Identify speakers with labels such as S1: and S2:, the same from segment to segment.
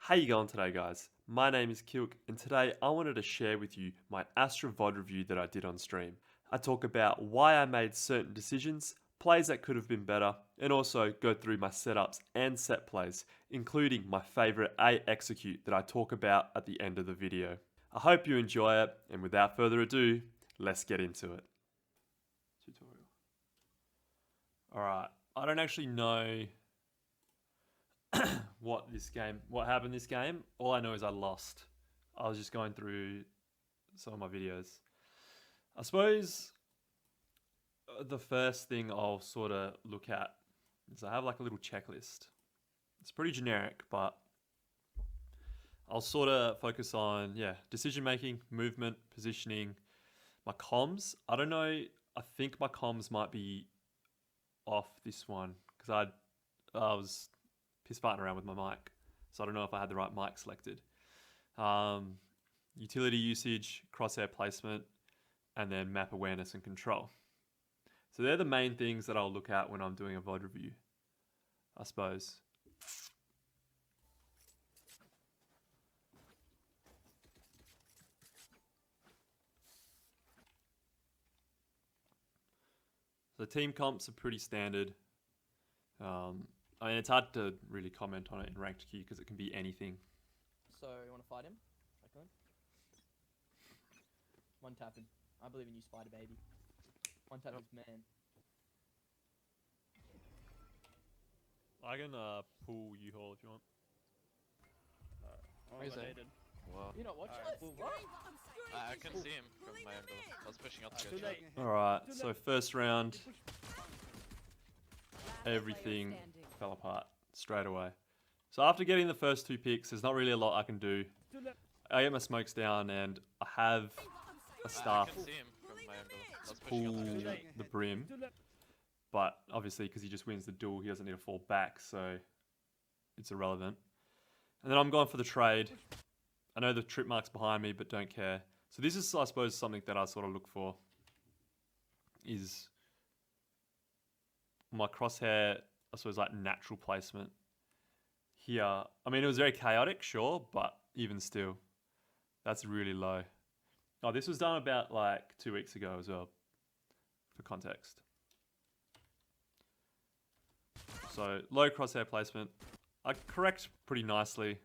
S1: How you going today, guys? My name is Kilk, and today I wanted to share with you my Astra VOD review that I did on stream. I talk about why I made certain decisions, plays that could have been better, and also go through my setups and set plays, including my favorite A execute that I talk about at the end of the video. I hope you enjoy it, and without further ado, let's get into it. Tutorial. Alright, I don't actually know what happened this game. All I know is I lost. I was just going through some of my videos. I suppose the first thing I'll sort of look at is I have like a little checklist. It's pretty generic, but I'll sort of focus on, decision making, movement, positioning, my comms. I don't know, I think my comms might be off this one because I was piss farting around with my mic, so I don't know if I had the right mic selected. Utility usage, crosshair placement, and then map awareness and control. So they're the main things that I'll look at when I'm doing a VOD review, I suppose. So team comps are pretty standard. I mean, it's hard to really comment on it in ranked queue because it can be anything.
S2: So, you want to fight him? Shotgun? One tap him. I believe in you, Spider Baby. One tap his man.
S1: I can pull U-Haul if you want.
S3: Where is he? Wow.
S2: You're not watching
S3: Alright.
S2: this? What?
S3: I can see him from my angle. I was pushing out to
S2: Too
S3: get
S2: late.
S3: shot.
S1: Alright, so first round, everything fell apart straight away. So after getting the first two picks, there's not really a lot I can do. I get my smokes down and I have a
S3: I
S1: staff
S3: can see him from my angle. I was
S1: pull
S3: pushing out to get shot.
S1: the brim. But obviously, because he just wins the duel, he doesn't need to fall back, so it's irrelevant. And then I'm going for the trade. I know the trip mark's behind me, but don't care. So this is, I suppose, something that I sort of look for. Is my crosshair, I suppose, like natural placement. Here, I mean, it was very chaotic, sure, but even still, that's really low. Oh, this was done about like 2 weeks ago as well, for context. So low crosshair placement. I correct pretty nicely,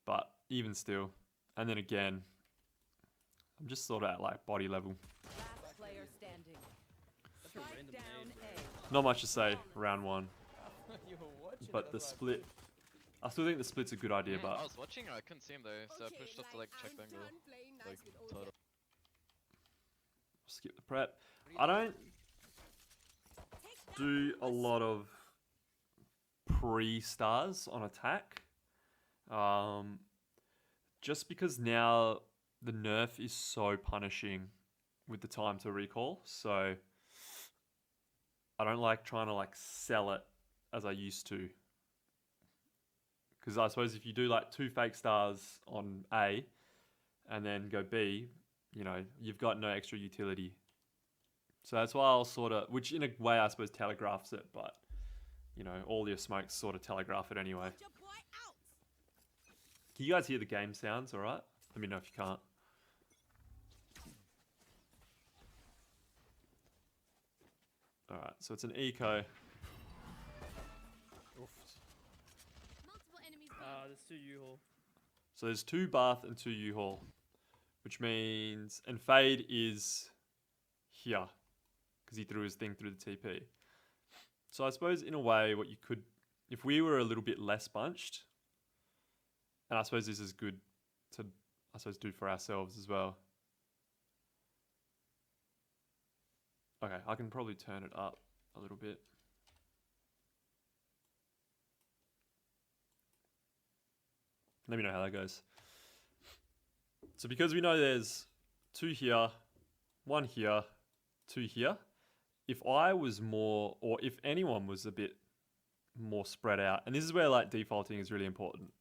S1: but even still. And then again, I'm just sort of at like body level.
S4: Last player standing.
S2: Such a random
S4: Down
S2: name.
S4: A.
S1: Not much to say, round one.
S2: You were watching
S1: But
S2: it,
S1: the
S2: that's why
S1: split, I still think the split's a good idea,
S3: I
S1: but
S3: was watching, I couldn't see him though, so I pushed up to like check the angle. Like, total.
S1: skip the prep. I don't do a lot of pre-stars on attack. Just because now the nerf is so punishing with the time to recall, so I don't like trying to like sell it as I used to. Because I suppose if you do like 2 fake stars on A and then go B, you know, you've got no extra utility. So that's why I'll sort of, which in a way I suppose telegraphs it, but you know, all your smokes sort of telegraph it anyway. Can you guys hear the game sounds alright? Let me know if you can't. Alright, so it's an eco.
S2: there's two U-Haul.
S1: So there's 2 Bath and 2 U-Haul, which means, and Fade is here, because he threw his thing through the TP. So I suppose in a way what you could, if we were a little bit less bunched, and I suppose this is good to, I suppose, do for ourselves as well. Okay, I can probably turn it up a little bit. Let me know how that goes. So because we know there's 2 here, 1 here, 2 here, if I was more, or if anyone was a bit more spread out, and this is where like defaulting is really important.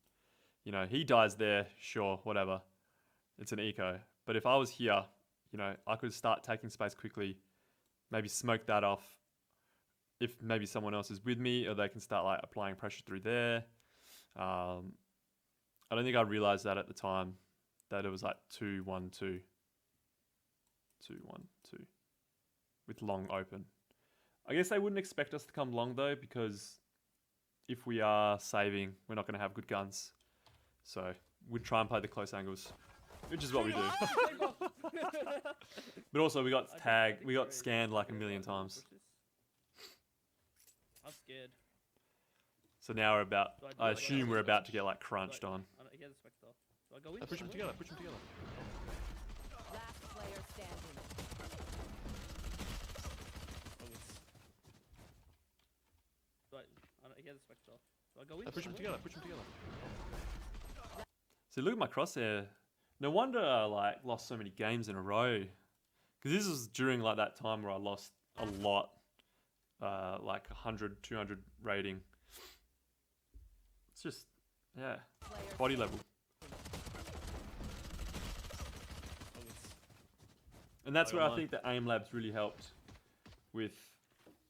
S1: You know, he dies there, sure, whatever. It's an eco. But if I was here, you know, I could start taking space quickly, maybe smoke that off. If maybe someone else is with me, or they can start like applying pressure through there. And I don't think I realized that at the time that it was like 2-1-2. 2-1-2 with long open. I guess they wouldn't expect us to come long though, because if we are saving, we're not going to have good guns. So we'd try and play the close angles, which is what we do. But also we got tagged, we got scanned like a million times.
S5: I'm scared.
S1: So now we're about, I assume we're about to get like crunched on.
S5: He has a Spectre. Do I go in?
S6: Push them together, push them together.
S4: Last player standing.
S5: He has a Spectre. Do I go in?
S6: Push them together, push them together.
S1: So look at my crosshair. No wonder I like lost so many games in a row. Because this was during like that time where I lost a lot. Like 100, 200 rating. It's just, yeah, body level. And that's where I think the aim labs really helped with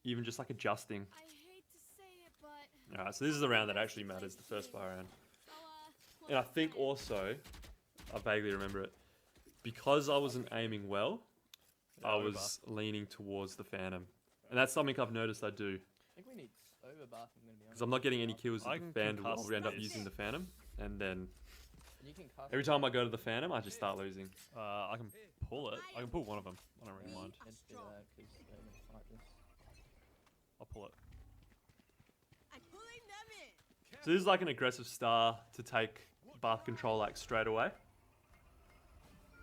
S1: even just like adjusting.
S7: I hate to say it, but
S1: Alright, so this is the round that actually matters, the first fire round. And I think also, I vaguely remember it, because I wasn't aiming well, I was leaning towards the Phantom. And that's something I've noticed I do.
S2: I think we need overbuff, I'm gonna be honest.
S1: Because I'm not getting any kills
S6: I
S1: with the
S6: can
S1: Vandal, I'll
S6: concuss
S1: end up
S6: this.
S1: using the Phantom. And then
S2: You can cast
S1: every time I go to the Phantom, I just start losing.
S6: I can pull it. I can pull one of them. I don't really mind.
S2: Let's do that, because they're gonna fight this.
S6: I'll pull it.
S7: I'm pulling them in.
S1: So this is like an aggressive star to take bath control like straight away.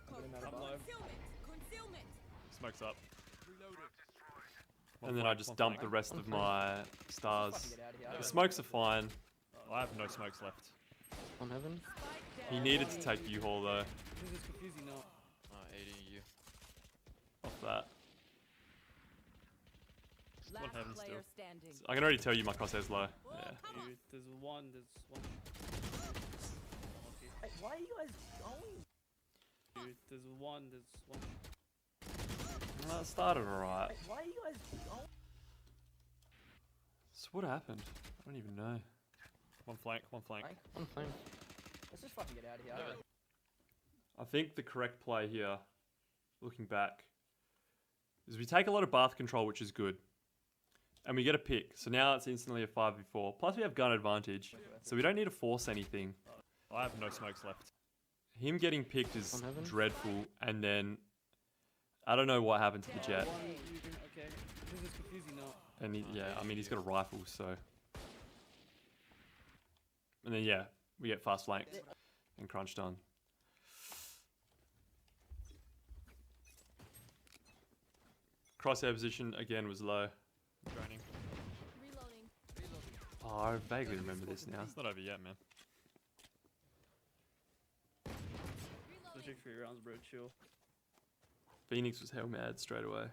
S2: I'm getting out of
S5: I'm
S2: buff.
S5: low.
S7: Concealment.
S6: Smoke's up.
S1: And then I just dump the rest of my stars.
S2: Fucking get out of here. I
S1: The
S2: don't
S1: smokes are fine.
S6: I have no smokes left.
S8: On heaven.
S1: He needed to take U-Haul though,
S5: This is confusing now.
S3: AD you.
S1: off that.
S4: Last
S6: heaven
S4: player
S6: still.
S4: standing.
S1: I can already tell you my crosshair's low. Yeah.
S5: Dude, there's one.
S2: Hey, why are you guys going?
S5: Dude, there's one.
S1: Well, it started alright.
S2: Hey, why are you guys going?
S1: So what happened? I don't even know.
S6: One flank, one flank.
S2: Flank?
S8: On flame.
S2: Let's just fucking get out of here. I don't-
S1: I think the correct play here, looking back, is we take a lot of bath control, which is good. And we get a pick. So now it's instantly a 5v4. Plus we have gun advantage. So we don't need to force anything.
S6: I have no smokes left.
S1: Him getting picked is
S8: On heaven?
S1: dreadful. And then, I don't know what happened to the jet.
S5: Okay, this is confusing now.
S1: And he, yeah, I mean, he's got a rifle, so. And then, yeah, we get fast flanked and crunched on. Crosshair position, again, was low.
S6: Draining.
S7: Reloading.
S1: Oh, I vaguely remember this now.
S6: It's not over yet, man.
S5: Let's take 3 rounds, bro. Chill.
S1: Phoenix was hell mad straight away.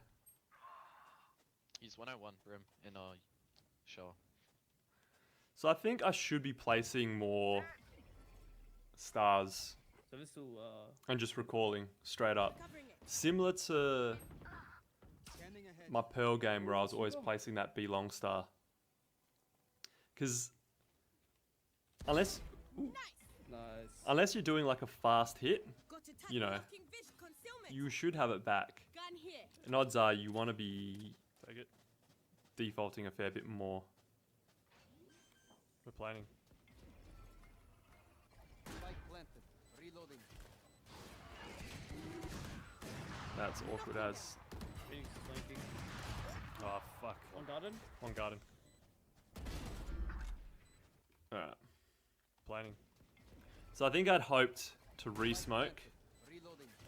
S3: He's 101 Brim in shower.
S1: So I think I should be placing more stars
S5: So this still
S1: and just recalling straight up.
S7: Covering it.
S1: Similar to my Pearl game where I was always placing that B long star. Because unless
S5: nice.
S1: you're doing like a fast hit,
S7: Got to
S1: You know,
S7: blocking vision. Concealment.
S1: you should have it back.
S7: Gun here.
S1: And odds are you want to be
S6: Take it.
S1: defaulting a fair bit more.
S6: We're planning.
S1: That's awkward as.
S5: Phoenix is flanking.
S6: Oh, fuck.
S5: On garden.
S6: One garden.
S1: Alright.
S6: Planning.
S1: So I think I'd hoped to re-smoke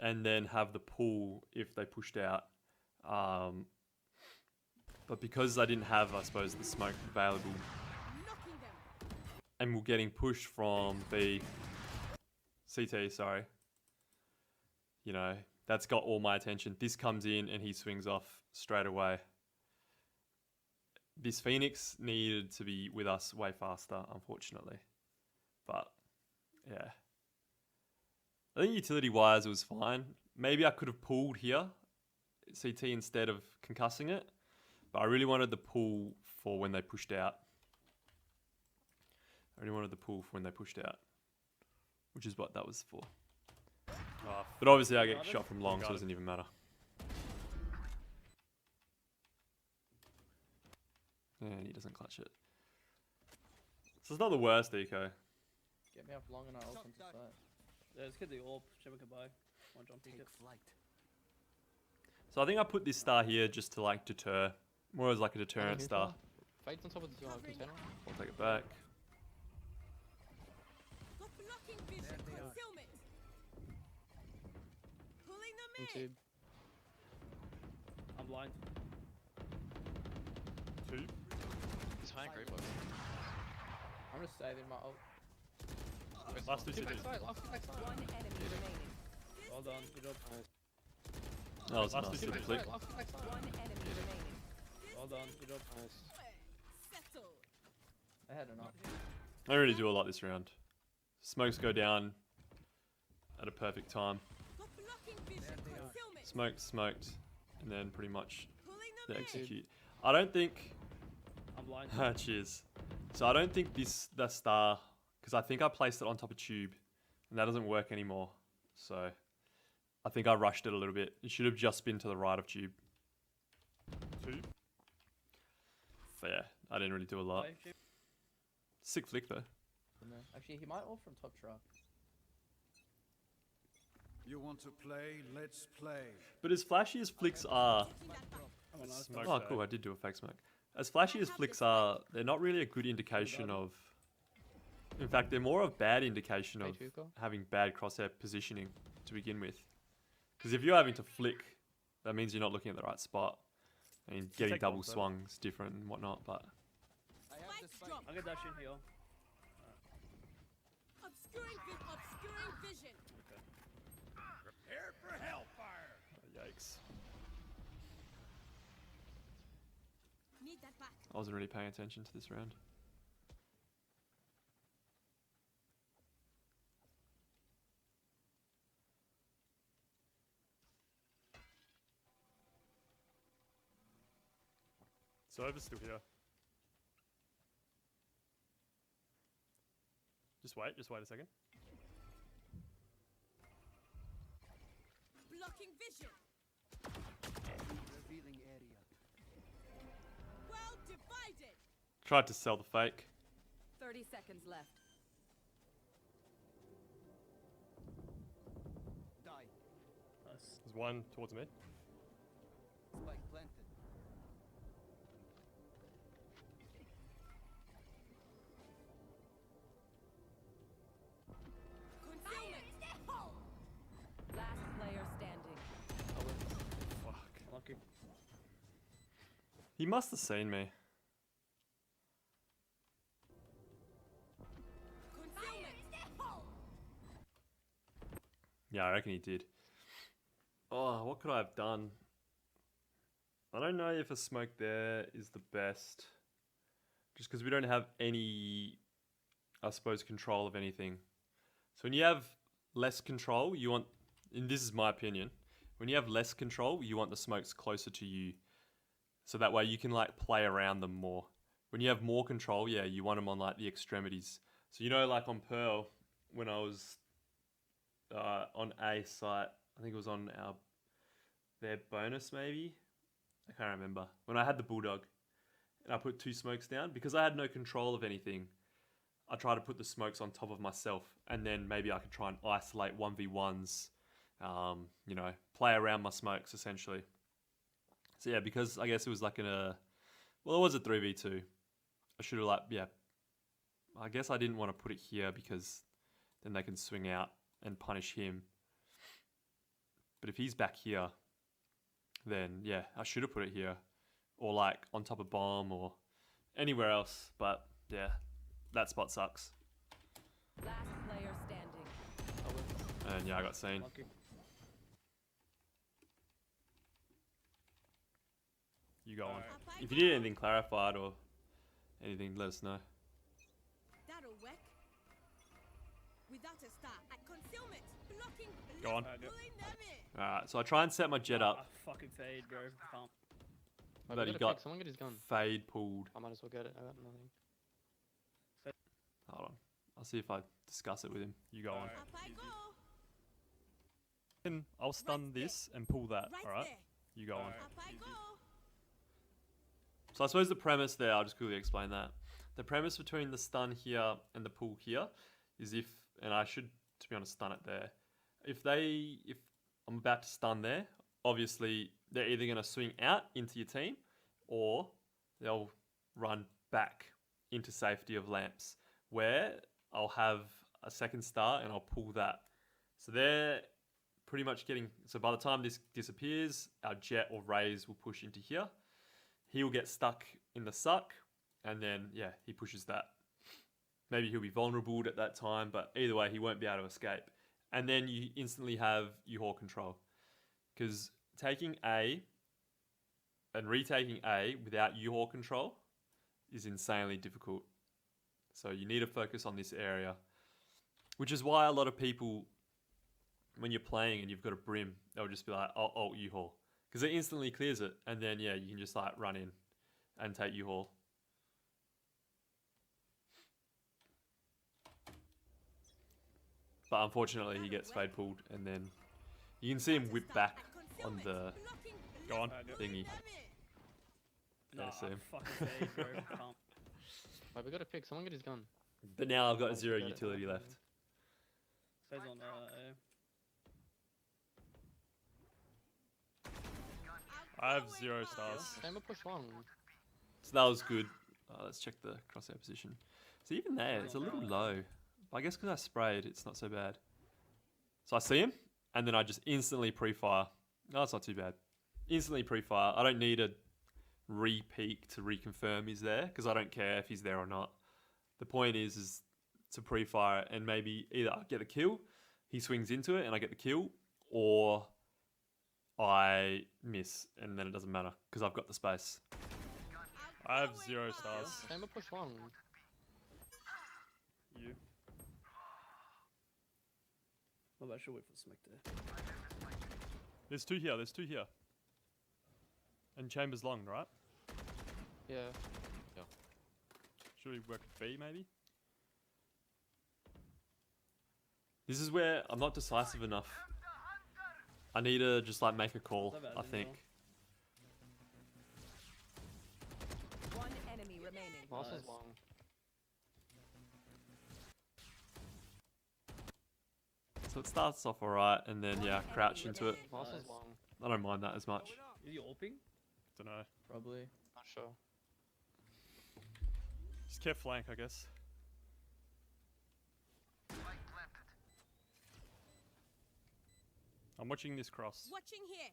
S1: and then have the pull if they pushed out. But because I didn't have, I suppose, the smoke available
S7: Knocking them.
S1: and we're getting pushed from the CT, sorry. You know, that's got all my attention. This comes in and he swings off straight away. This Phoenix needed to be with us way faster, unfortunately. But, yeah. I think utility-wise it was fine. Maybe I could have pulled here, CT, instead of concussing it. But I really wanted the pull for when they pushed out. I really wanted the pull for when they pushed out. which is what that was for.
S6: Oh,
S1: But obviously I get
S5: Got it?
S1: shot from long, so
S6: Got
S1: it
S6: it.
S1: doesn't even matter. And he doesn't clutch it. So it's not the worst eco.
S2: Get me up long and I'll open to site.
S5: Yeah, let's get the orb. Whichever can buy. One jump peek it.
S1: So I think I put this star here just to like deter, more as like a deterrent star.
S3: Fights on top of the container.
S1: I'll take it back.
S7: Got blocking vision. Concealment. Pulling them in.
S3: Into
S5: I'm blind.
S6: 2.
S3: he's high great box.
S2: I'm just saving my ult.
S6: Last 2
S3: Two
S6: cities.
S3: backside, last two backside.
S4: One enemy remaining.
S5: Well done. Good job.
S1: That was
S6: Last
S1: nice.
S6: two
S1: Good
S6: cities.
S1: flick.
S3: Last two backside.
S4: One enemy remaining.
S5: Well done. Good job.
S7: Settle.
S2: I had enough.
S1: I don't really do a lot this round. Smokes go down at a perfect time.
S7: Got blocking vision. Concealment.
S1: Smoked, and then pretty much
S7: Pulling
S1: they
S7: them in.
S1: execute. I don't think.
S5: I'm blind.
S1: Cheers. So I don't think the star, because I think I placed it on top of tube, and that doesn't work anymore. So I think I rushed it a little bit. It should have just been to the right of tube.
S6: 2.
S1: So yeah, I didn't really do a lot.
S5: Buy, Jim.
S1: Sick flick though.
S2: No. Actually, he might ult from top truck.
S8: You want to play? Let's play.
S1: But as flashy as flicks are,
S7: Taking that back.
S5: Oh, nice.
S6: Smoke
S1: oh
S6: there.
S1: cool, I did do a fake smoke. As flashy as flicks are, they're not really a good indication of. In fact, they're more of bad indication of
S3: Hey, Chuko.
S1: having bad crosshair positioning to begin with. Because if you're having to flick, that means you're not looking at the right spot. I mean, getting
S6: take
S1: double
S6: bombs, though.
S1: swung is different and whatnot, but
S7: Spikes drop.
S5: I'll get dash in here.
S7: Obscuring vision.
S8: Prepare for hellfire.
S1: yikes.
S7: Need that back.
S1: I wasn't really paying attention to this round.
S6: Server's still here. Just wait a second.
S7: Blocking vision.
S8: Revealing area.
S7: Well divided.
S1: Tried to sell the fake.
S4: 30 seconds left.
S8: Die.
S5: Nice.
S6: There's one towards mid.
S8: Spike planted.
S7: Concealment.
S4: Last player standing.
S1: Fuck.
S5: Lucky.
S1: He must have seen me.
S7: Concealment.
S1: Yeah, I reckon he did. Oh, what could I have done? I don't know if a smoke there is the best. Just because we don't have any, I suppose, control of anything. So when you have less control, you want, and this is my opinion, when you have less control, you want the smokes closer to you. So that way you can like play around them more. When you have more control, yeah, you want them on like the extremities. So you know, like on Pearl, when I was on A site, I think it was on their bonus maybe. I can't remember. When I had the Bulldog and I put 2 smokes down, because I had no control of anything, I tried to put the smokes on top of myself, and then maybe I could try and isolate 1v1s, you know, play around my smokes essentially. So yeah, because I guess it was like well, it was a 3v2. I should have I guess I didn't want to put it here because then they can swing out and punish him. But if he's back here, then yeah, I should have put it here, or like on top of bomb or anywhere else. But yeah, that spot sucks.
S4: Last player standing.
S1: And yeah, I got seen.
S5: Lucky.
S6: You go on.
S5: Alright.
S1: If you need anything clarified or anything, let us know.
S7: That'll work. Without a star. At concealment. Blocking.
S6: Go on.
S5: Alright, yep.
S7: Pulling them in.
S1: Alright, so I try and set my jet up.
S5: Fucking fade, bro. Can't.
S3: Oh,
S1: But
S3: we
S1: he
S3: got a
S1: got
S3: pick, someone get his gun.
S1: fade pulled.
S3: I might as well get it. I got nothing.
S1: Hold on. I'll see if I discuss it with him.
S6: You go on.
S7: Up I go.
S6: I'll stun this and pull that.
S7: Right
S6: All right.
S7: there.
S6: You go on.
S7: Up I go.
S1: So I suppose the premise there, I'll just quickly explain that. The premise between the stun here and the pull here is if, and I should, to be honest, stun it there. If I'm about to stun there, obviously they're either going to swing out into your team or they'll run back into safety of lamps, where I'll have a second star and I'll pull that. So they're pretty much getting, so by the time this disappears, our jet or raise will push into here. He will get stuck in the suck, and then, yeah, he pushes that. Maybe he'll be vulnerable at that time, but either way, he won't be able to escape. And then you instantly have U-Haul control. Because taking A and retaking A without U-Haul control is insanely difficult. So you need to focus on this area. Which is why a lot of people, when you're playing and you've got a brim, they'll just be like, I'll ult U-Haul. Because it instantly clears it, and then, yeah, you can just like run in and take U-Haul. But unfortunately, he gets fade pulled, and then you can see him whip back on the
S6: Go on.
S1: thingy.
S5: No,
S1: Yeah, same.
S5: fucking fade, bro. Can't.
S3: Wait, we gotta pick. Someone get his gun.
S1: But now I've got
S3: Oh,
S1: 0
S3: got it.
S1: utility left.
S5: Fade's on A.
S6: I have 0 stars.
S3: Chamber push one.
S1: So that was good. Let's check the crosshair position. So even there, it's a little low. I guess because I sprayed, it's not so bad. So I see him, and then I just instantly pre-fire. No, it's not too bad. Instantly pre-fire. I don't need a re-peek to reconfirm he's there, because I don't care if he's there or not. The point is to pre-fire, and maybe either I get the kill, he swings into it, and I get the kill, or I miss, and then it doesn't matter, because I've got the space.
S6: I have 0 stars.
S3: Chamber push one.
S5: You. Well, I should wait for the smack there.
S6: There's 2 here. There's 2 here. And chamber's long, right?
S3: Yeah.
S6: Should we work B maybe?
S1: This is where I'm not decisive enough. I need to just like make a call,
S5: Not bad,
S1: I
S5: didn't
S1: think.
S4: One enemy remaining.
S3: Boss is
S5: Nice.
S3: long.
S1: So it starts off alright, and then yeah, crouch into it.
S3: Boss is
S5: Nice.
S3: long.
S1: I don't mind that as much.
S5: Is he AWPing?
S6: Don't know.
S2: Probably.
S3: Not sure.
S6: Just care flank, I guess. I'm watching this cross.
S7: Watching here.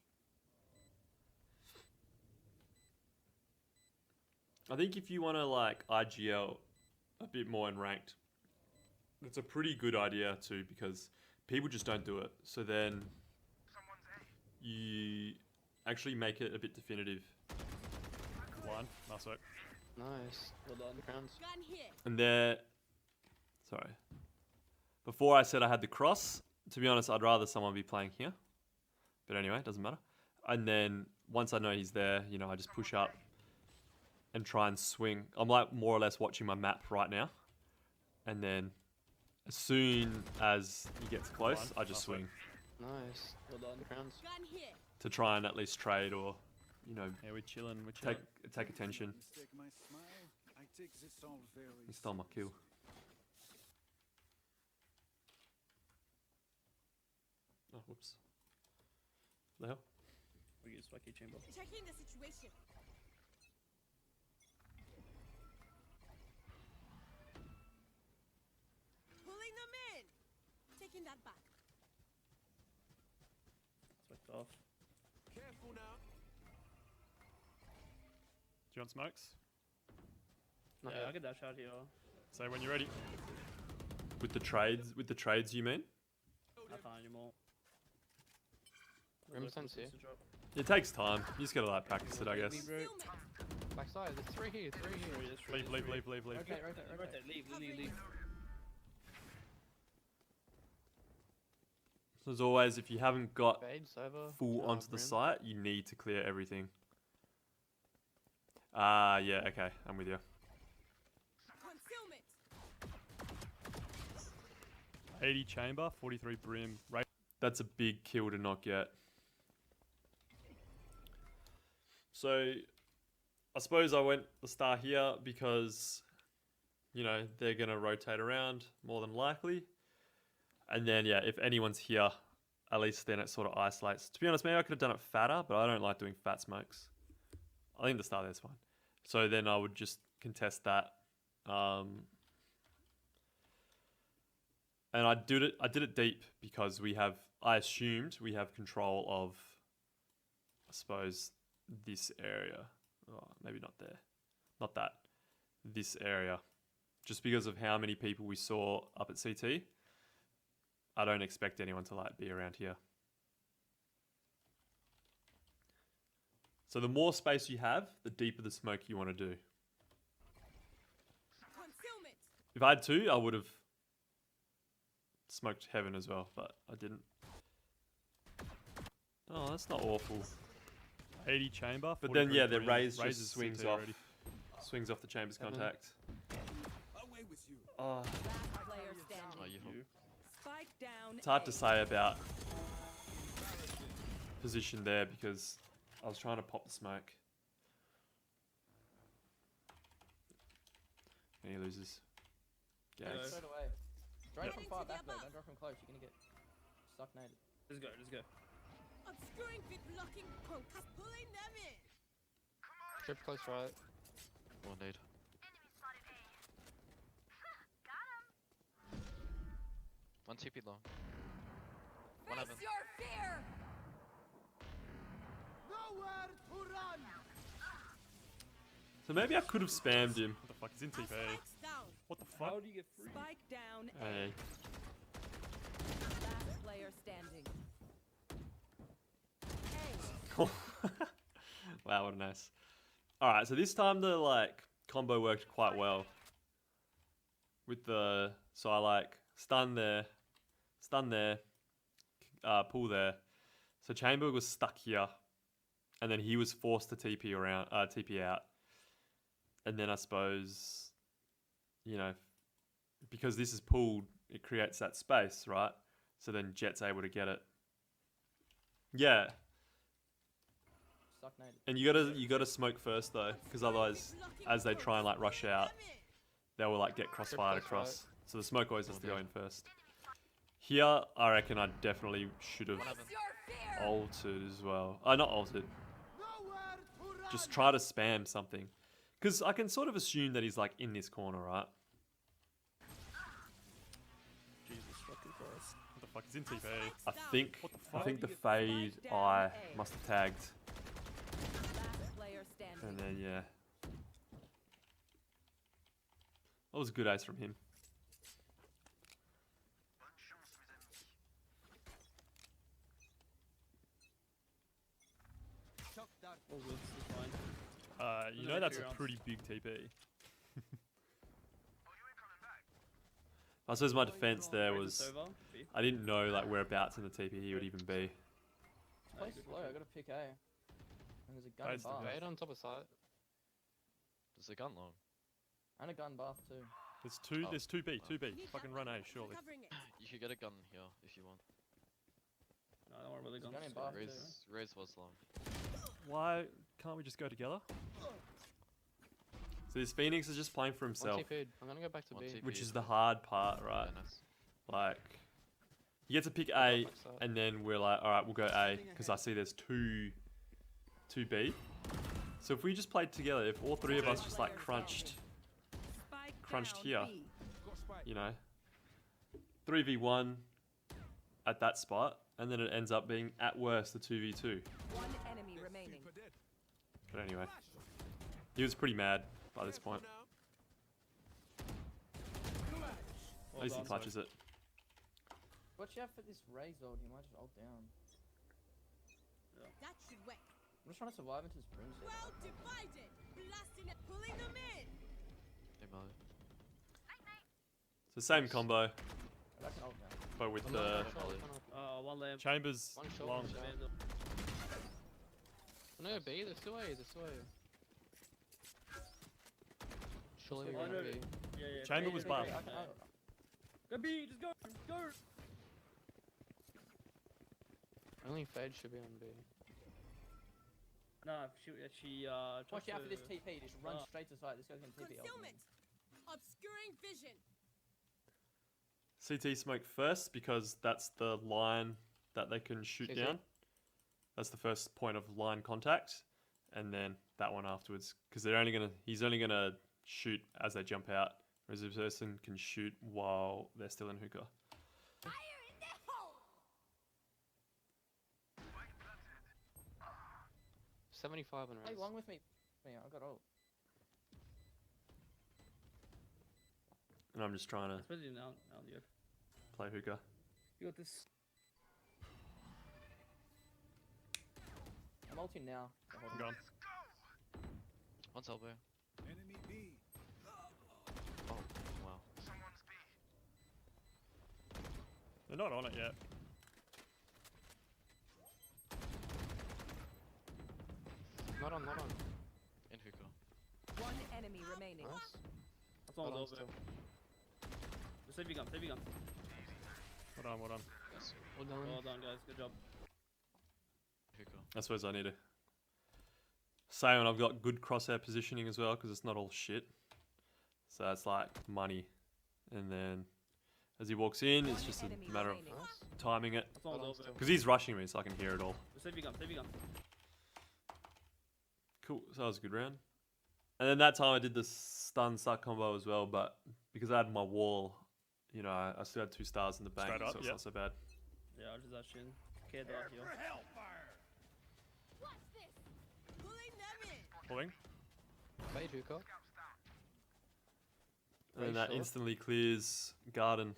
S1: I think if you want to like IGL a bit more in ranked, it's a pretty good idea too, because people just don't do it. So then you actually make it a bit definitive.
S6: Blind. Nice work.
S3: Nice.
S5: Well done.
S3: Good rounds.
S7: Gun here.
S1: And there, sorry. Before I said I had the cross, to be honest, I'd rather someone be playing here. But anyway, it doesn't matter. And then once I know he's there, you know, I just push up and try and swing. I'm like more or less watching my map right now. And then as soon as he gets close,
S6: Fine.
S1: I just swing
S3: Nice.
S5: Well done.
S3: Good rounds.
S7: Gun here.
S1: to try and at least trade or, you know,
S6: Yeah, we're chilling. We're chilling.
S1: take attention.
S8: Mistake my smile. I take this all very
S1: He stole my kill. Oh, whoops. The hell?
S5: We use Wacky Chamber.
S7: Checking the situation. Pulling them in. Taking that back.
S5: Smacked off.
S8: Careful now.
S6: Do you want smokes?
S3: Not
S5: Yeah,
S3: yet.
S5: I can dash out here.
S6: Say when you're ready.
S1: With the trades you mean?
S5: I can't anymore.
S3: Rim sense here.
S1: It takes time. You just gotta like practice it, I guess.
S7: Concealment.
S3: Backside. There's 3 here. 3 here.
S6: Leave.
S5: Rotate, rotate, leave.
S1: So as always, if you haven't got
S3: Fades over.
S1: full onto the site, you need to clear everything. Yeah, okay, I'm with you.
S7: Concealment.
S6: 80 chamber, 43 brim.
S1: That's a big kill to not get. So, I suppose I went the star here because, you know, they're going to rotate around more than likely. And then, yeah, if anyone's here, at least then it sort of isolates. To be honest, maybe I could have done it fatter, but I don't like doing fat smokes. I think the star there's fine. So then I would just contest that. And I did it deep because I assumed we have control of, I suppose, this area. Oh, maybe not there. Not that. This area. Just because of how many people we saw up at CT, I don't expect anyone to like be around here. So the more space you have, the deeper the smoke you want to do.
S7: Concealment.
S1: If I had to, I would have smoked heaven as well, but I didn't. Oh, that's not awful.
S6: 80 chamber.
S1: But then,
S6: 43
S1: yeah, the
S6: brim.
S1: raise
S6: Raises
S1: just swings
S6: CT
S1: off.
S6: already.
S1: Swings off the chamber's contact.
S8: Away with you.
S1: Oh,
S4: Last player standing.
S3: Oh, you hope.
S4: Spike down.
S1: it's hard
S4: A.
S1: to say about position there because I was trying to pop the smoke. And he loses.
S5: Hello.
S1: Gags.
S2: Straight away. Drone
S1: Yep.
S2: from far back though, don't drop from close, you're gonna get stuck nated.
S5: Let's go, let's go.
S7: Obscuring fit blocking. Pulling them in.
S3: Trip close right. One nade. One TP long. One
S4: Face
S3: heaven.
S4: your fear.
S8: Nowhere to run.
S1: So maybe I could have spammed him.
S6: What the fuck? He's in TP.
S7: Spikes down.
S6: What the fuck?
S5: How do you get free?
S4: Spike down. A.
S1: Hey.
S4: Last player standing.
S1: Wow, what a nice. Alright, so this time the like combo worked quite well. With the so I like stun there, pull there. So Chamber was stuck here. And then he was forced to TP around TP out. And then I suppose, you know, because this is pulled, it creates that space, right? So then Jet's able to get it. Yeah.
S2: Stuck nated.
S1: And you gotta smoke first though, because otherwise, as they try and like rush out, they will like get crossfired across. So the smoke always has to go in first. Here, I reckon I definitely should have
S4: Face your fear.
S1: altered as well. Not altered. Just try to spam something, because I can sort of assume that he's like in this corner, right?
S6: Jesus fucking Christ. What the fuck? He's in TP.
S1: I think the fade eye must have tagged,
S4: Last player standing.
S1: and then yeah, that was a good ace from him.
S5: All good, it's fine.
S6: You
S5: There's
S6: know
S5: only
S6: that's
S5: 2
S6: a
S5: rounds.
S6: pretty big TP.
S1: I suppose my defense there
S5: Raise
S1: was
S5: this over. B.
S1: I didn't know like whereabouts in the TP he would even be.
S2: Play slow, I gotta pick A. And there's a gun
S6: Guys, the
S2: bath.
S3: Right on top of site. There's a gun long.
S2: And a gun bath too.
S6: There's two.
S3: Oh.
S6: There's 2B. 2B.
S7: Need
S6: Fucking
S7: that
S6: run A,
S7: one.
S6: surely.
S7: Covering it.
S3: You could get a gun here if you want.
S5: No, don't worry about the
S2: There's a
S5: guns.
S2: gun in bath too.
S3: Raise was long.
S6: Why can't we just go together?
S1: So this Phoenix is just playing for
S3: One
S1: himself,
S3: TP'd. I'm gonna go back to One B. TP.
S1: which is the hard part, right?
S3: Yeah, nice.
S1: Like, you get to pick A,
S3: Back side.
S1: and then we're like, all right, we'll go A, because I see there's two B. So if we just played together, if all three of us just like crunched,
S4: Spike down.
S1: here.
S4: B.
S1: you know, 3v1 at that spot, and then it ends up being at worst the 2v2.
S4: One enemy remaining.
S1: But anyway, he was pretty mad by this point. At least he touches it.
S2: Watch out for this raise ult, he might just ult down.
S7: That should work.
S2: I'm just trying to survive into this brim.
S7: Well divided. Blasting it. Pulling them in.
S3: Hey, Mo.
S1: It's the same combo,
S2: I can ult now.
S1: but with
S3: One
S1: the
S3: more, surely.
S5: One lamp.
S6: Chambers
S3: One shot,
S6: long.
S3: one shot. No, B, there's 2 A, there's 2 A. Surely
S2: Yeah,
S3: we're
S5: no,
S3: gonna be.
S5: Yeah, yeah.
S6: Chamber
S5: Great,
S6: was
S5: great,
S6: buff.
S5: great. Go B, just go, go.
S9: Only Fade should be on B.
S5: Nah, she
S2: Watch
S5: tried
S2: out for this
S5: to-
S2: TP. Just run
S5: Oh.
S2: straight to site. This guy's gonna TP.
S7: Concealment. Obscuring vision.
S1: CT smoke first because that's the line that they can shoot
S9: CT?
S1: down. That's the first point of line contact, and then that one afterwards because he's only gonna shoot as they jump out, whereas this person can shoot while they're still in hookah.
S7: Fire in the hole.
S9: 75 and
S2: Play
S9: res.
S2: long with me. Yeah, I got ult.
S1: And I'm just trying to
S5: Especially now, dude.
S1: play hookah.
S5: You got this.
S2: I'm ulting now. So hold
S6: I'm
S2: on.
S6: gone.
S3: One's elbow.
S8: Enemy B.
S3: Oh, wow.
S6: They're not on it yet.
S9: Not on, not on.
S3: In hookah.
S4: One enemy remaining.
S9: Nice.
S5: That's
S9: Hold
S5: one
S9: on
S5: over.
S9: still.
S5: Save your gun, save your gun.
S6: Well done.
S3: Yes.
S9: Well done.
S5: Well done, guys. Good job.
S3: Hookah.
S1: I suppose I need to say when I've got good crosshair positioning as well because it's not all shit. So it's like money, and then as he walks in, it's
S4: One
S1: just a
S4: enemy
S1: matter of
S4: remaining.
S9: Nice.
S1: timing it
S5: That's one
S9: Hold on
S5: over.
S9: still.
S1: because he's rushing me, so I can hear it all.
S5: Save your gun, save your gun.
S1: Cool. So that was a good round. And then that time I did the stun suck combo as well, but because I had my wall, you know, I still had 2 stars in the bank,
S6: Straight up,
S1: so it's
S6: yep.
S1: not so bad.
S5: Yeah, I'll just ash in. Care that heal.
S7: Watch this. Pulling them in.
S6: Pulling.
S9: Fade hookah.
S1: And then
S9: Very
S1: that
S9: short.
S1: instantly clears garden.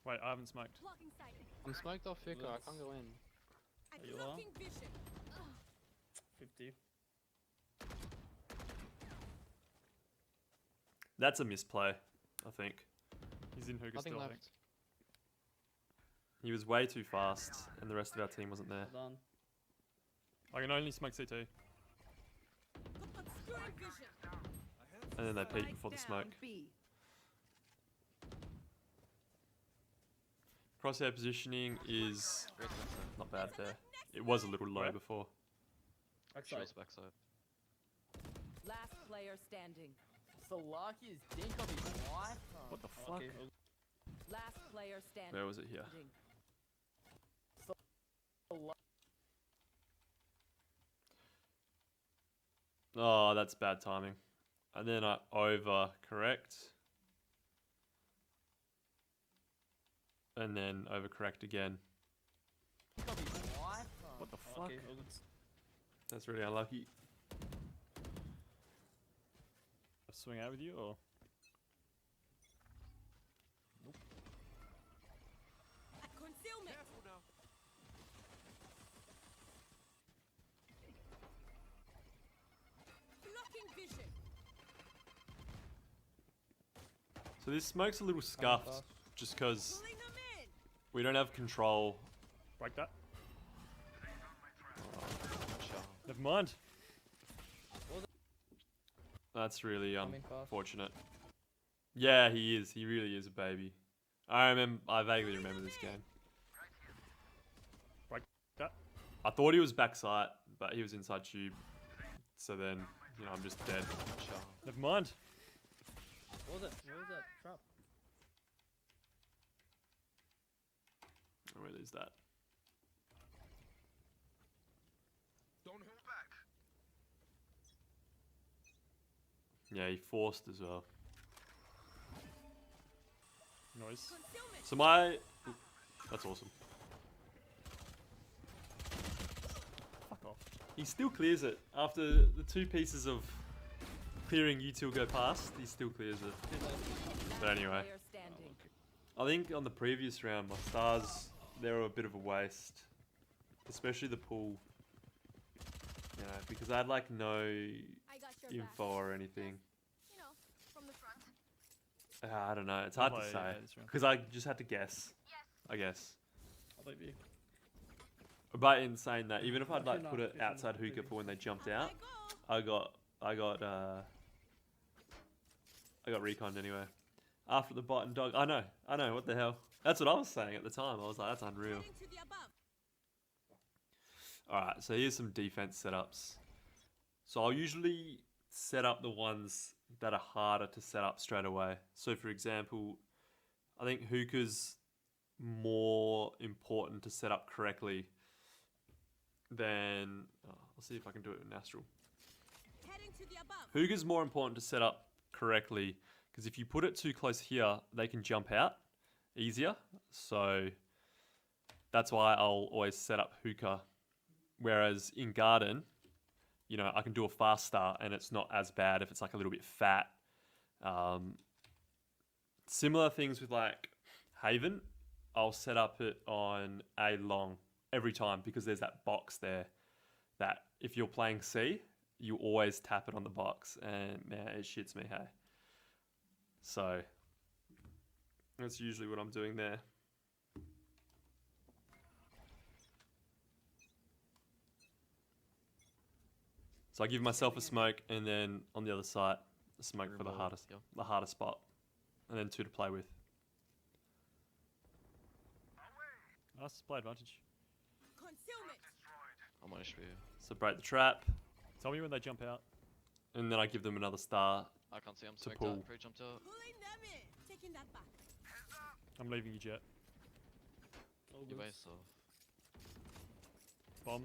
S6: Wait, I haven't smoked.
S7: Blocking sight.
S9: I'm smoked off hookah, I can't go in.
S7: I'm
S5: You are?
S7: blocking vision.
S5: 50.
S1: That's a misplay, I think.
S6: He's in hookah
S9: Nothing
S6: still, I think.
S9: left.
S1: He was way too fast, and the rest of our team wasn't there.
S5: Well done.
S6: I can only smoke CT.
S7: Obscuring vision.
S1: And then they peeked
S4: Spike
S1: before the
S4: down
S1: smoke.
S4: B.
S1: Crosshair positioning is
S3: Great backside.
S1: not bad there. It was a little low
S6: Where?
S1: before.
S5: Backside.
S3: Show's backside.
S4: Last player standing.
S2: Salaki's dink of his life.
S1: What the fuck?
S5: Okay.
S4: Last player standing.
S1: Where was it here? Oh, that's bad timing. And then I overcorrect. And then overcorrect again.
S2: Dink of his life.
S1: What the fuck?
S5: Okay, all good.
S1: That's really unlucky.
S6: Swing out with you or?
S7: Concealment.
S8: Careful now.
S7: Blocking vision.
S1: So this smoke's a little scuffed just because
S7: Pulling them in.
S1: we don't have control.
S6: Break that.
S3: Shot.
S6: Never mind.
S1: That's really
S2: Coming fast.
S1: unfortunate. Yeah, he is. He really is a baby. I vaguely remember this game.
S6: Break that.
S1: I thought he was backside, but he was inside tube. So then, you know, I'm just dead.
S3: Shot.
S6: Never mind.
S5: What was it? What was that trap?
S1: Where is that?
S8: Don't hold back.
S1: Yeah, he forced as well.
S6: Noise.
S7: Concealment.
S1: So my... That's awesome.
S6: Fuck off.
S1: He still clears it. After the 2 pieces of clearing you two go past, he still clears it. But anyway,
S4: Player standing.
S1: I think on the previous round, my stars, they were a bit of a waste. Especially the pool. You know, because I had like no
S7: I got your
S1: info
S7: back.
S1: or anything.
S7: You know, from the front.
S1: I don't know, it's hard to
S6: Play,
S1: say.
S6: yeah, this round.
S1: Because I just had to guess, I guess.
S5: I'll believe you.
S1: But in saying that, even if I'd like
S5: Actually,
S1: put
S5: no,
S1: it
S5: actually,
S1: outside
S5: maybe.
S1: hookah for when they jumped
S7: Up
S1: out,
S7: I go.
S1: I got reconned anyway. After the bite and dog. I know, what the hell? That's what I was saying at the time. I was like, that's unreal.
S7: Heading to the above.
S1: Alright, so here's some defense setups. So I'll usually set up the ones that are harder to set up straight away. So for example, I think hookah's more important to set up correctly than... I'll see if I can do it in Astral.
S7: Heading to the above.
S1: Hookah's more important to set up correctly because if you put it too close here, they can jump out easier. So that's why I'll always set up hookah. Whereas in garden, you know, I can do a fast start and it's not as bad if it's like a little bit fat. Similar things with like Haven, I'll set up it on A long every time because there's that box there that if you're playing C, you always tap it on the box and man, it shits me, hey. So that's usually what I'm doing there. So I give myself a smoke and then on the other side, a smoke for the
S3: Remote,
S1: hardest,
S3: yeah.
S1: the hardest spot, and then 2 to play with.
S6: Nice play advantage.
S7: Concealment.
S3: I'm on HP.
S1: So break the trap,
S6: Tell me when they jump out.
S1: and then I give them another star.
S3: I can't see him.
S1: To
S3: Smoked
S1: pull.
S3: out. Pre jumped out.
S7: Pulling them in. Taking that back.
S6: I'm leaving you, Jet.
S5: All
S3: You
S5: good.
S3: base off.
S6: Bomb.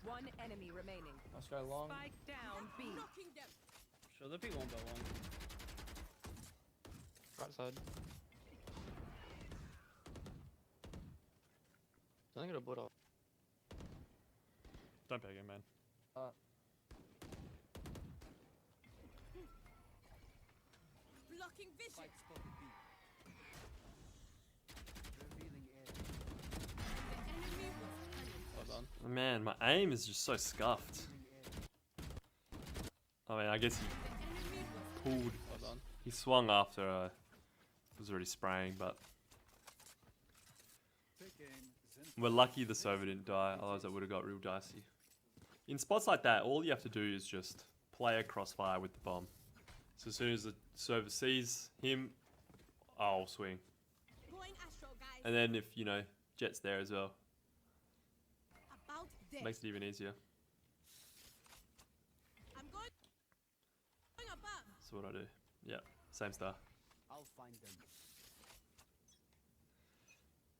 S4: One enemy remaining.
S2: Let's go long.
S4: Spike down B.
S7: Knocking them.
S5: Sure, they'll be one by one.
S9: Right side. I think it'll blow up.
S6: Don't beg him, man.
S7: Blocking vision. The enemy was
S5: Well done.
S1: Man, my aim is just so scuffed. I mean, I guess he
S7: the enemy was
S1: pulled,
S5: Well done.
S1: he swung after I was already spraying, but
S8: Pick aim. Zen
S1: we're lucky the server didn't die, otherwise it would have got real dicey. In spots like that, all you have to do is just play a crossfire with the bomb. So as soon as the server sees him, I'll swing.
S7: going astral, guys.
S1: And then if, you know, Jet's there as well,
S7: About there.
S1: makes it even easier.
S7: I'm going above.
S1: That's what I do. Yeah, same star.
S8: I'll find them.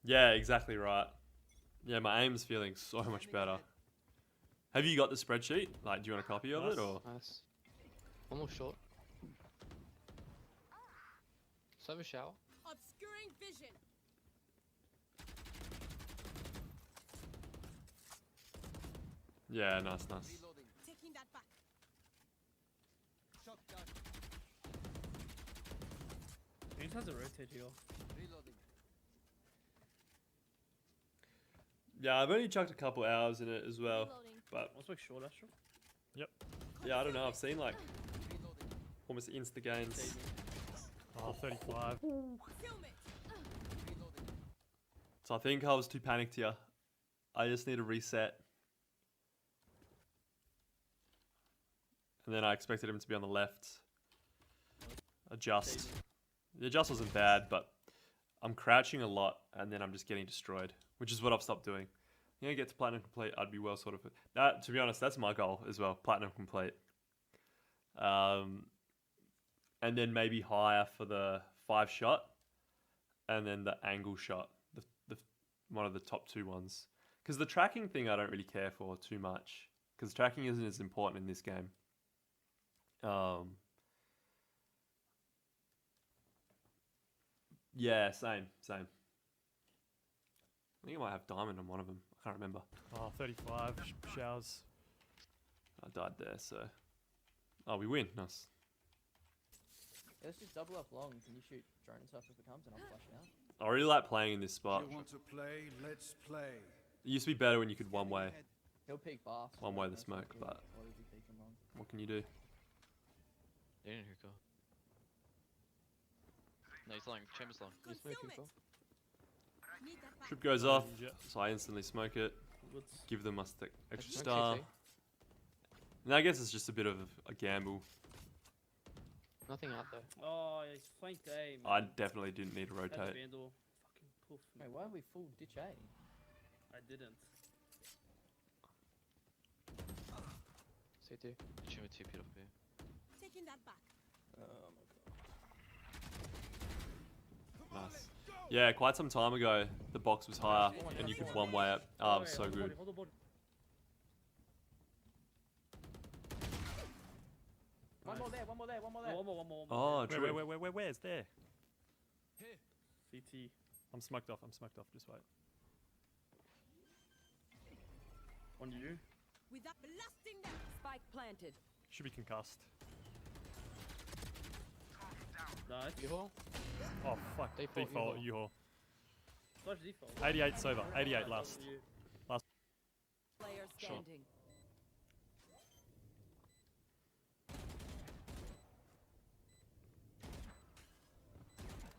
S1: Yeah, exactly right. Yeah, my aim's feeling so much better. Have you got the spreadsheet? Like, do you want a copy of it, or?
S9: Nice. One more short. Server shower.
S7: Obscuring vision.
S1: Yeah, nice.
S7: Taking that back.
S8: Shotgun.
S5: He just has a rotate here.
S8: Reloading.
S1: Yeah, I've only chucked a couple hours in it as well, but
S5: What's my short Astral?
S1: yeah, I don't know. I've seen like almost insta gains.
S6: Oh, 35.
S7: Concealment.
S1: So I think I was too panicked here. I just need a reset. And then I expected him to be on the left. Adjust. The adjust wasn't bad, but I'm crouching a lot and then I'm just getting destroyed, which is what I've stopped doing. You know, get to platinum complete, I'd be well sort of... That, to be honest, that's my goal as well, platinum complete. And then maybe higher for the 5 shot, and then the angle shot, the one of the top 2 ones. Because the tracking thing I don't really care for too much, because tracking isn't as important in this game. Yeah, same. I think I might have diamond on one of them. I can't remember.
S6: Oh, 35. Showers.
S1: I died there, so... Oh, we win. Nice.
S2: Yeah, let's just double up long. Can you shoot drone and stuff if it comes and I'll flash it out?
S1: I really like playing in this spot.
S8: You want to play? Let's play.
S1: It used to be better when you could one-way.
S2: He'll peek fast.
S1: One
S2: so
S1: way
S2: no
S1: the smoke,
S2: smoke,
S1: but-
S2: or he'll be peeking long.
S1: What can you do?
S3: They didn't hookah. No, he's long. Chambers long.
S9: You smoke
S7: Concealment.
S9: hookah.
S7: Need that back.
S1: Trip goes off,
S6: Yeah.
S1: so I instantly smoke it.
S5: What's
S1: Give them a stick, extra
S9: Smoke
S1: star.
S9: CT.
S1: And I guess it's just a bit of a gamble.
S9: Nothing out there.
S5: Oh, yeah, he's flanked A, man.
S6: I definitely didn't need to
S5: Had the
S6: rotate.
S5: Vandal. Fucking poof.
S2: Wait, why are we full ditch A?
S5: I didn't.
S9: CT.
S3: She would TP off here.
S7: Taking that back.
S2: Oh my god.
S1: Nice. Yeah, quite some time ago, the box was higher and you could one way it. Oh, it was so
S5: hold the
S1: good.
S5: body, hold the body.
S2: One more there, one more there, one more there.
S5: Oh, one more.
S1: Oh, true.
S6: Where's there?
S5: CT.
S6: I'm smoked off. Just wait.
S5: On you.
S7: Without blasting them.
S4: Spike planted.
S6: Should be concussed.
S5: Nice.
S9: U-haul?
S6: Oh fuck.
S9: Default
S6: Default
S9: U-haul.
S6: U-haul.
S5: Flash default.
S6: 88 over. 88 last.
S5: You.
S4: Player
S3: Sure.
S4: standing.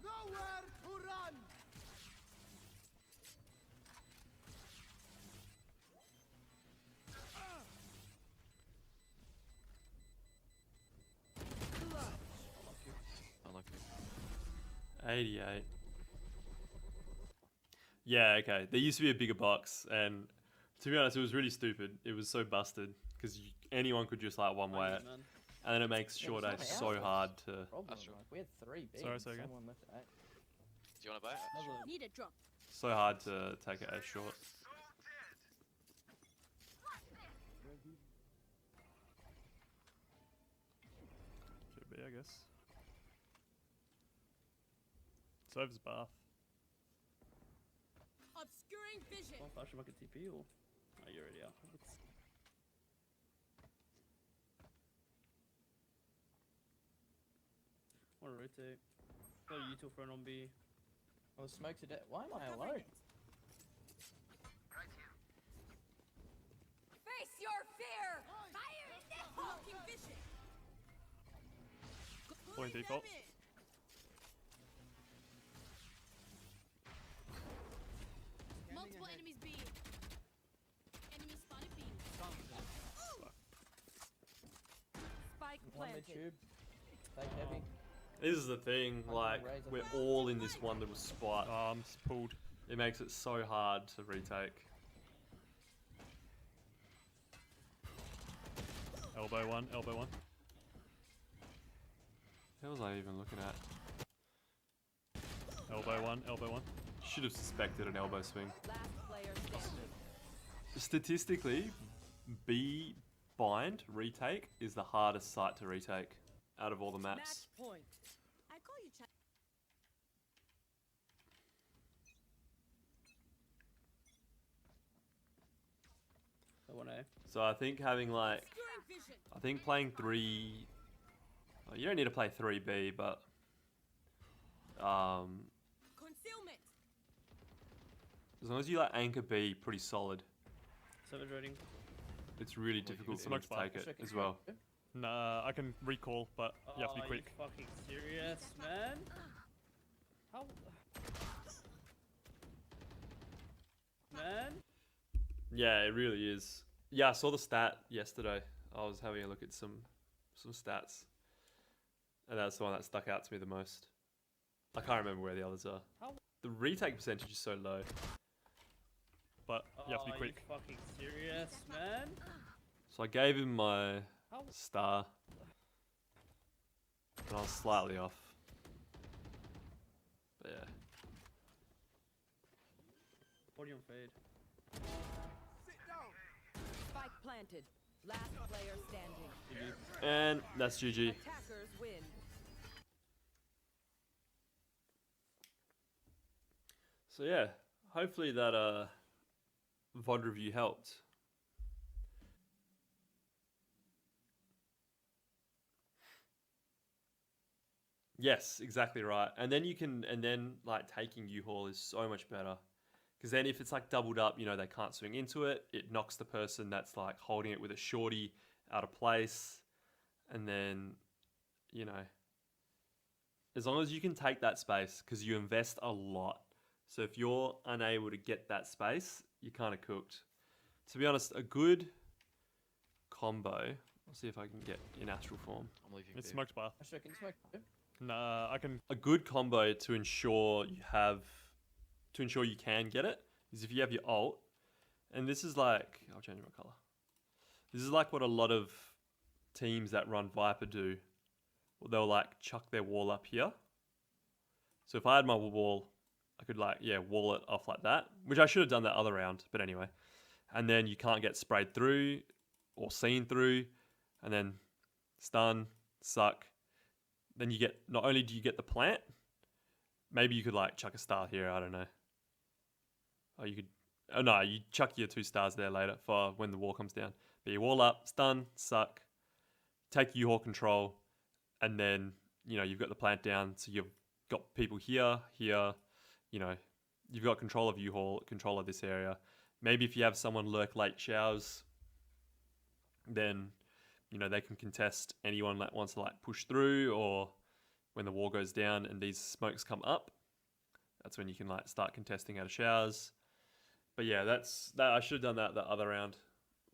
S8: Nowhere to run!
S3: Unlucky.
S1: 88. Yeah, okay. There used to be a bigger box, and to be honest, it was really stupid. It was so busted because anyone could just like one way it,
S5: Man.
S1: and then it makes
S2: Yeah,
S1: short
S2: it's
S1: A
S2: not
S1: so
S2: ours.
S1: hard to.
S2: Problem,
S3: Astra.
S2: like, we had 3 B.
S6: Sorry, say again?
S2: Someone left A.
S3: Do you wanna buy it?
S5: Another.
S7: Need a drop.
S1: So hard to take it A short.
S6: Could be, I guess. Serves bath.
S7: Obscuring vision.
S5: One flash bucket TP or? Oh, you already are. Wanna rotate. Got you two front on B.
S2: Oh, smoke to death. Why am I
S7: Covering
S2: alone?
S7: it.
S4: Face your fear.
S7: Fire in the hole. Blocking vision.
S6: Point
S7: Pulling
S6: default.
S7: them in. Multiple enemies B. Enemy spotted B.
S4: Spike
S2: One mid
S4: planted.
S2: tube. Fake heavy.
S1: This is the thing. Like we're all in this one little spot.
S6: Arms pulled.
S1: It makes it so hard to retake.
S6: Elbow one. Elbow one.
S1: What was I even looking at?
S6: Elbow one. Elbow one.
S1: Should have suspected an elbow swing.
S4: Last player standing.
S1: Statistically, B bind retake is the hardest site to retake out of all the
S4: Match
S1: maps.
S4: point.
S7: I call you chat.
S5: So 1A.
S1: So I think having like,
S7: Obscuring vision.
S1: I think playing 3, well, you don't need to play 3B, but
S7: Concealment.
S1: as long as you like anchor B pretty solid,
S5: Savage rating.
S1: it's really
S3: Well, you
S1: difficult
S3: can
S1: for them
S6: smoke
S1: to
S6: spot.
S1: take it
S2: Second
S1: as well.
S2: smoke.
S6: Nah, I can recall, but you have to be quick.
S5: You fucking serious, man? How? Man?
S1: Yeah, it really is. Yeah, I saw the stat yesterday. I was having a look at some stats, and that's the one that stuck out to me the most. I can't remember where the others are.
S5: How?
S1: The retake percentage is so low.
S6: But you have to be
S5: You
S6: quick.
S5: fucking serious, man?
S1: So I gave him my
S5: How?
S1: star, and I was slightly off. But yeah.
S5: Body on fade.
S4: Spike planted. Last player standing.
S1: And that's GG.
S4: Attackers win.
S1: So yeah, hopefully that VOD review helped. Yes, exactly right. And then like taking U-Haul is so much better. Because then if it's like doubled up, you know, they can't swing into it. It knocks the person that's like holding it with a shorty out of place. And then, you know, as long as you can take that space, because you invest a lot. So if you're unable to get that space, you're kind of cooked. To be honest, a good combo I'll see if I can get in astral form.
S3: I'm leaving
S6: It's
S3: B.
S6: smoked bar.
S2: Astra, can you smoke too?
S6: Nah, I can.
S1: A good combo to ensure you can get it is if you have your ult, and this is like, I'll change my color. This is like what a lot of teams that run Viper do. They'll like chuck their wall up here. So if I had my wall, I could like, yeah, wall it off like that, which I should have done that other round, but anyway. And then you can't get sprayed through or seen through, and then stun, suck. Then you get, not only do you get the plant, maybe you could like chuck a star here, I don't know. Or you could, oh no, you chuck your 2 stars there later for when the wall comes down. But you wall up, stun, suck, take U-Haul control, and then, you know, you've got the plant down, so you've got people here, here, you know, you've got control of U-Haul, control of this area. Maybe if you have someone lurk late showers, then, you know, they can contest anyone that wants to like push through, or when the wall goes down and these smokes come up, that's when you can like start contesting out of showers. But yeah, that I should have done that the other round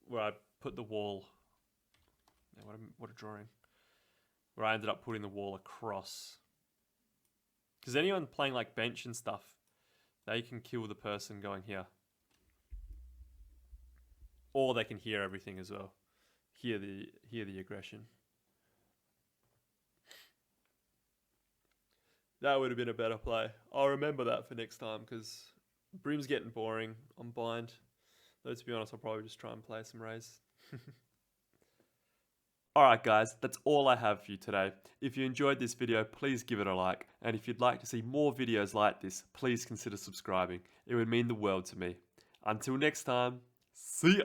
S1: where I put the wall. Yeah, what a drawing. Where I ended up putting the wall across. Because anyone playing like bench and stuff, they can kill the person going here. Or they can hear everything as well. Hear the aggression. That would have been a better play. I'll remember that for next time because Brim's getting boring. I'm blind. Though to be honest, I'll probably just try and play some Rays. Alright guys, that's all I have for you today. If you enjoyed this video, please give it a like. And if you'd like to see more videos like this, please consider subscribing. It would mean the world to me. Until next time, see ya!